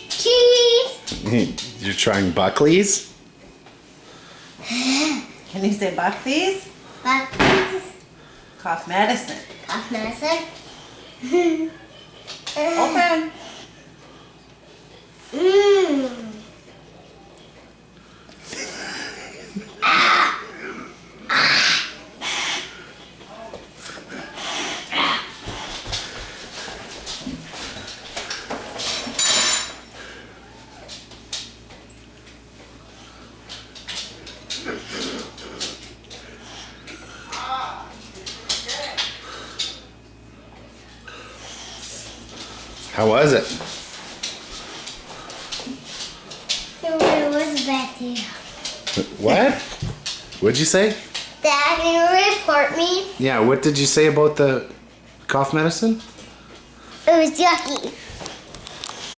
Cheese. You're trying Buckley's? Can you say Buckley's? Buckley's. Cough medicine. Cough medicine. Open. Mmm. How was it? It was better. What? What'd you say? Dad, can you report me? Yeah, what did you say about the cough medicine? It was yucky.